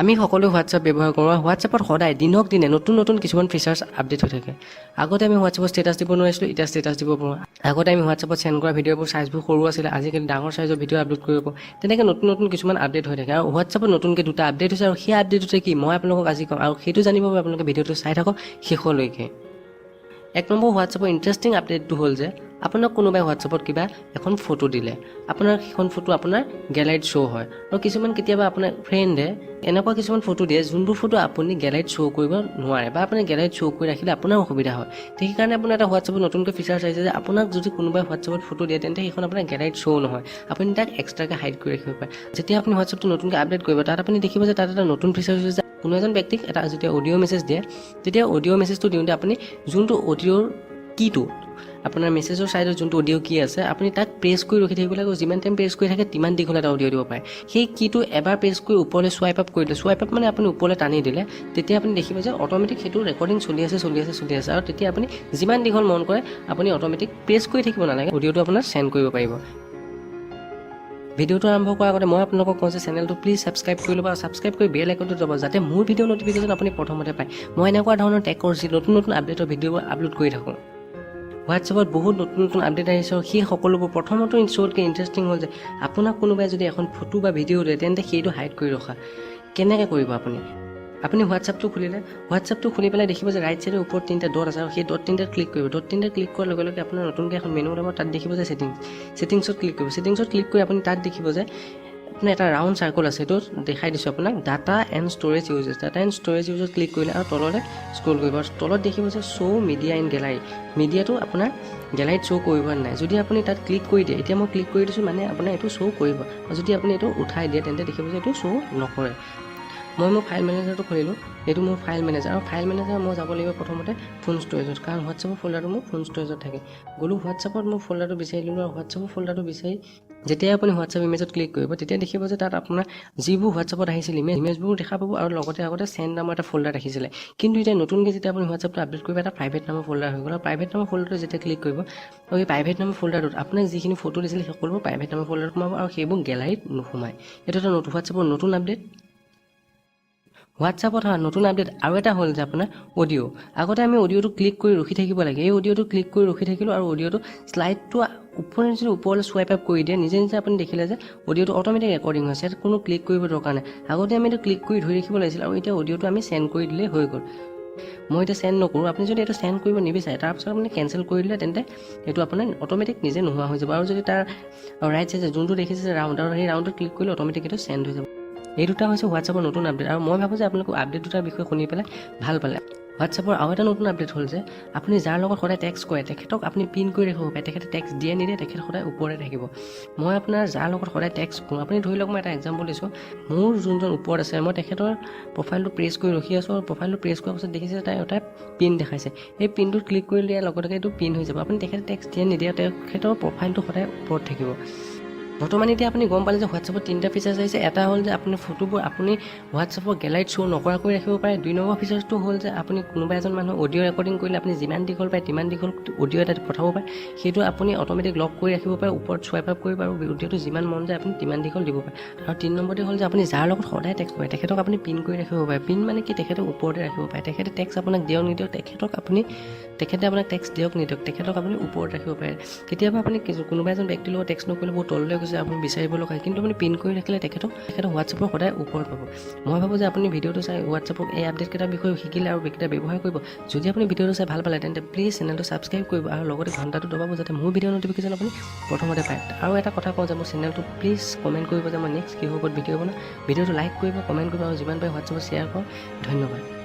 আমি সকলো হোৱাটছআপ ব্যৱহাৰ কৰোঁ আৰু হোৱাটছআপত সদায় দিনক দিনে নতুন নতুন কিছুমান ফিচাৰ্ছ আপডেট হৈ থাকে। আগতে আমি হোৱাটছআপত ষ্টেটাছ দিব নোৱাৰিছিলোঁ, এতিয়া ষ্টেটাছ দিব পাৰোঁ। আগতে আমি হোৱাটছআপত চেণ্ড কৰা ভিডিঅ'বোৰ চাইজবোৰ সৰু আছিলে, আজিকালি ডাঙৰ চাইজৰ ভিডিঅ' আপলোড কৰিব পাৰোঁ। তেনেকৈ নতুন নতুন কিছুমান আপডেট হৈ থাকে আৰু হোৱাটছআপত নতুনকৈ 2টা আপডেট হৈছে আৰু সেই আপডেটটোতে কি মই আপোনালোকক আজি ক'ম আৰু সেইটো জানিবৰ বাবে আপোনালোকে ভিডিঅ'টো চাই থাকক শেষলৈকে। 1 নম্বৰ হোৱাটছআপৰ ইণ্টাৰেষ্টিং আপডেটটো হ'ল যে আপোনাক কোনোবাই হোৱাটছআপত কিবা এখন ফটো দিলে, আপোনাৰ সেইখন ফটো আপোনাৰ গেলাৰীত শ্ব' হয় আৰু কিছুমান কেতিয়াবা আপোনাৰ ফ্ৰেণ্ডে এনেকুৱা কিছুমান ফটো দিয়ে যোনবোৰ ফটো আপুনি গেলাৰীত শ্ব' কৰিব নোৱাৰে বা আপুনি গেলাৰীত শ্ব' কৰি ৰাখিলে আপোনাৰ অসুবিধা হয়। সেইকাৰণে আপোনাৰ এটা হোৱাটছআপত নতুনকৈ ফিচাৰ্ছ আহিছে যে আপোনাক যদি কোনোবাই হোৱাটছআপত ফটো দিয়ে তেন্তে সেইখন আপোনাৰ গেলাৰীত শ্ব' নহয়, আপুনি তাক এক্সট্ৰাকৈ হাইড কৰি ৰাখিব পাৰে। যেতিয়া আপুনি হোৱাটছআপটো নতুনকৈ আপডেট কৰিব তাত আপুনি দেখিব যে তাত এটা নতুন ফিচাৰ্ছ হৈছে যে কোনো এজন ব্যক্তিক এটা যেতিয়া অডিঅ' মেছেজ দিয়ে তেতিয়া অডিঅ' মেছেজটো দিওঁতে আপুনি যোনটো অডিঅ'ৰ কিটো আপোনাৰ মেছেজৰ ছাইডত যোনটো অডিঅ' কি আছে আপুনি তাক প্ৰেছ কৰি ৰখি থাকিব লাগিব। যিমান টাইম প্ৰেছ কৰি থাকে তিমান দীঘল এটা অডিঅ' দিব পাৰে। সেই কিটো এবাৰ প্ৰেছ কৰি ওপৰলৈ চুৱাইপ আপ কৰিলে, চুৱাইপ আপ মানে আপুনি ওপৰলৈ টানি দিলে তেতিয়া আপুনি দেখিব যে অট'মেটিক সেইটো ৰেকৰ্ডিং চলি আছে আৰু তেতিয়া আপুনি যিমান দীঘল মন কৰে আপুনি অট'মেটিক প্ৰেছ কৰি থাকিব নালাগে, অডিঅ'টো আপোনাৰ চেণ্ড কৰিব পাৰিব। ভিডিঅ'টো আৰম্ভ কৰাৰ আগতে মই আপোনালোকক কওঁ যে চেনেলটো প্লিজ ছাবস্ক্ৰাইব কৰি ল'ব আৰু ছাবস্ক্ৰাইব কৰি বেল আইকনটো দবাব যাতে মোৰ ভিডিঅ' ন'টিফিকেশ্যন আপুনি প্ৰথমতে পায়। মই এনেকুৱা ধৰণৰ টেকৰ নতুন নতুন আপডেটৰ ভিডিঅ'বোৰ আপলোড কৰি থাকোঁ। হোৱাটছআপত বহুত নতুন নতুন আপডেট আহিছে আৰু সেই সকলোবোৰ প্ৰথমতে চবতকৈ ইণ্টাৰেষ্টিং হ'ল যে আপোনাক কোনোবাই যদি এখন ফটো বা ভিডিঅ' দিয়ে তেন্তে সেইটো হাইড কৰি ৰখা। কেনেকৈ কৰিব আপুনি হোৱাটছআপটো খুলি পেলাই দেখিব যে ৰাইট চাইডৰ ওপৰত 3টা ডট আছে আৰু সেই ডট 3টাত ক্লিক কৰিব। ডট 3টাত ক্লিক কৰাৰ লগে লগে আপোনাৰ নতুনকৈ এখন মেনু ওলাব, তাত দেখিব যে ছেটিংছত ক্লিক কৰিব। ছেটিংছত ক্লিক কৰি আপুনি তাত দেখিব যে আপোনাৰ এটা ৰাউণ্ড চাৰ্কল আছে, সেইটো দেখাই দিছোঁ আপোনাক ডাটা এণ্ড ষ্ট'ৰেজ ইউজত ক্লিক কৰিলে আৰু তললৈ স্ক্ৰল কৰিব আৰু তলত দেখিব যে শ্ব' মিডিয়া ইন গেলাৰী। মিডিয়াটো আপোনাৰ গেলাৰীত শ্ব' কৰিব নাই। যদি আপুনি তাত ক্লিক কৰি দিয়ে, এতিয়া মই ক্লিক কৰি দিছোঁ মানে আপোনাৰ এইটো শ্ব' কৰিব আৰু যদি আপুনি এইটো উঠাই দিয়ে তেন্তে দেখিব যে এইটো শ্ব' নকৰে। মই মোৰ ফাইল মেনেজাৰটো খুলিলোঁ, এইটো মোৰ ফাইল মেনেজাৰ আৰু ফাইল মেনেজাৰ মই যাব লাগিব প্ৰথমতে ফোন ষ্ট'ৰেজত, কাৰণ হোৱাটছআপৰ ফ'ল্ডাৰটো মোৰ ফোন ষ্ট'ৰেজত থাকে। গ'লোঁ হোৱাটছআপত মোৰ ফ'ল্ডাৰটো বিচাৰি ল'লোঁ আৰু হোৱাটছআপৰ ফ'ল্ডাৰটো বিচাৰি যেতিয়া আপুনি হোৱাটছআপ ইমেজত ক্লিক কৰিব তেতিয়া দেখিব যে তাত আপোনাৰ যিবোৰ হোৱাটছআপত আহিছিল ইমেজবোৰ দেখা পাব আৰু লগতে আগতে চেণ্ড নামৰ এটা ফ'ল্ডাৰ ৰাখিছিলে। কিন্তু এতিয়া নতুনকৈ যেতিয়া আপুনি হোৱাটছআপটো আপডেট কৰিব এটা প্ৰাইভেট নামৰ ফ'ল্ডাৰ হৈ গ'ল আৰু প্ৰাইভেট নামৰ ফ'ল্ডাৰটো যেতিয়া ক্লিক কৰিব আৰু এই প্ৰাইভেট নামৰ ফ'ল্ডাৰটোত আপোনাক যিখিনি ফটো দিছিলে সকলোবোৰ প্ৰাইভেট নামৰ ফ'ল্ডাৰত সোমাব আৰু সেইবোৰ গেলাৰীত নোসোমায়। এইটো এটা হোৱাটছআপৰ নতুন আপডেট। হোৱাটছআপত নতুন আপডেট আৰু এটা হ'ল যে আপোনাৰ অডিঅ'। আগতে আমি অডিঅ'টো ক্লিক কৰি ৰখি থাকিব লাগে, এই অডিঅ'টো ক্লিক কৰি ৰখি থাকিলোঁ আৰু অডিঅ'টো শ্লাইডটো ওপৰলৈ চুৱাইপ আপ কৰি দিয়ে নিজে আপুনি দেখিলে যে অডিঅ'টো অট'মেটিক ৰেকৰ্ডিং হৈছে, ইয়াত কোনো ক্লিক কৰিব দৰকাৰ নাই। আগতে আমি এইটো ক্লিক কৰি ধৰি ৰাখিব লাগিছিল আৰু এতিয়া অডিঅ'টো আমি চেণ্ড কৰি দিলেই হৈ গ'ল। মই এতিয়া চেণ্ড নকৰোঁ, আপুনি যদি এইটো চেণ্ড কৰিব নিবিচাৰে তাৰপিছত আপুনি কেঞ্চেল কৰি দিলে তেন্তে এইটো আপোনাৰ অট'মেটিক নিজে নোহোৱা হৈ যাব আৰু যদি তাৰ ৰাইট চাইডে যোনটো দেখিছে ৰাউণ্ড আৰু সেই ৰাউণ্ডটো ক্লিক কৰিলে অট'মেটিক এইটো চেণ্ড হৈ যাব। এই দুটা হৈছে হোৱাটছআপৰ নতুন আপডেট আৰু মই ভাবোঁ যে আপোনালোকে আপডেট দুটাৰ বিষয়ে শুনি পেলাই ভাল পালে। হোৱাটছআপৰ আৰু এটা নতুন আপডেট হ'ল যে আপুনি যাৰ লগত সদায় টেক্সট কৰে তেখেতক আপুনি পিন কৰি ৰাখিব পাৰে, তেখেতে টেক্সট দিয়ে নিদিয়ে তেখেত সদায় ওপৰতে থাকিব। মই আপোনাৰ যাৰ লগত সদায় টেক্সট কৰোঁ, আপুনি ধৰি লওক মই এটা এক্সাম্পল দিছোঁ, মোৰ যোনজন ওপৰত আছে মই তেখেতৰ প্ৰফাইলটো প্ৰেছ কৰি ৰখি আছোঁ আৰু প্ৰফাইলটো প্ৰেছ কৰাৰ পাছত দেখিছে তাই এটা পিন দেখাইছে, এই পিনটোত ক্লিক কৰি দিয়াৰ লগে লগে এইটো পিন হৈ যাব। আপুনি তেখেতে টেক্সট দিয়ে নিদিয়ে তেখেতৰ প্ৰফাইলটো সদায় ওপৰত থাকিব। বৰ্তমান এতিয়া আপুনি গম পালে যে হোৱাটছআপত 3টা ফিচাৰ্ছ আহিছে। এটা হ'ল যে আপুনি ফটোবোৰ আপুনি হোৱাটছআপৰ গেলাৰীত শ্ব' নকৰাকৈ ৰাখিব পাৰে। 2 নম্বৰ ফিচাৰ্ছটো হ'ল যে আপুনি কোনোবা এজন মানুহ অডিঅ' ৰেকৰ্ডিং কৰিলে আপুনি যিমান দীঘল পায় তিমান দীঘল অডিঅ' এটা পঠাব পাৰে, সেইটো আপুনি অট'মেটিক লক কৰি ৰাখিব পাৰে, ওপৰত চুৱাইপ আপ কৰিব আৰু অডিঅ'টো যিমান মন যায় আপুনি তিমান দীঘল দিব পাৰে। আৰু 3 নম্বৰতে হ'ল যে আপুনি যাৰ লগত সদায় টেক্সট কৰে তেখেতক আপুনি পিন কৰি ৰাখিব পাৰে। পিন মানে কি, তেখেতক ওপৰতে ৰাখিব পাৰে, তেখেতে টেক্সট আপোনাক দিয়ক নিদিয়ক তেখেতে আপোনাক টেক্সট দিয়ক নিদিয়ক তেখেতক আপুনি ওপৰত ৰাখিব পাৰে। কেতিয়াবা আপুনি কোনোবা এজন ব্যক্তিৰ লগত টেক্সট নকৰিলে বহুত তললৈ গৈছে আপুনি বিচাৰিব লগা, কিন্তু আপুনি পিন কৰি ৰাখিলে তেখেতক হোৱাটছআপৰ সদায় ওপৰত পাব। মই ভাবোঁ যে আপুনি ভিডিঅ'টো চাই হোৱাটছআপৰ এই আপডেটকেইটাৰ বিষয়ে শিকিলে আৰু এইকেইটা ব্যৱহাৰ কৰিব। যদি আপুনি ভিডিঅ'টো চাই ভাল পালে তেন্তে প্লিজ চেনেলটো ছাবস্ক্ৰাইব কৰিব আৰু লগতে ঘণ্টাটো দবাব যাতে মোৰ ভিডিঅ' ন'টিফিকেশ্যন আপুনি প্ৰথমতে পায়। আৰু এটা কথা কওঁ যে মোৰ চেনেলটো প্লিজ কমেণ্ট কৰিব যে মই নেক্সট কিহৰ ওপৰত ভিডিঅ' বনাওঁ। ভিডিঅ'টো লাইক কৰিব, কমেণ্ট কৰিব আৰু যিমান পাৰে হোৱাটছআপত শ্বেয়াৰ কৰক। ধন্যবাদ।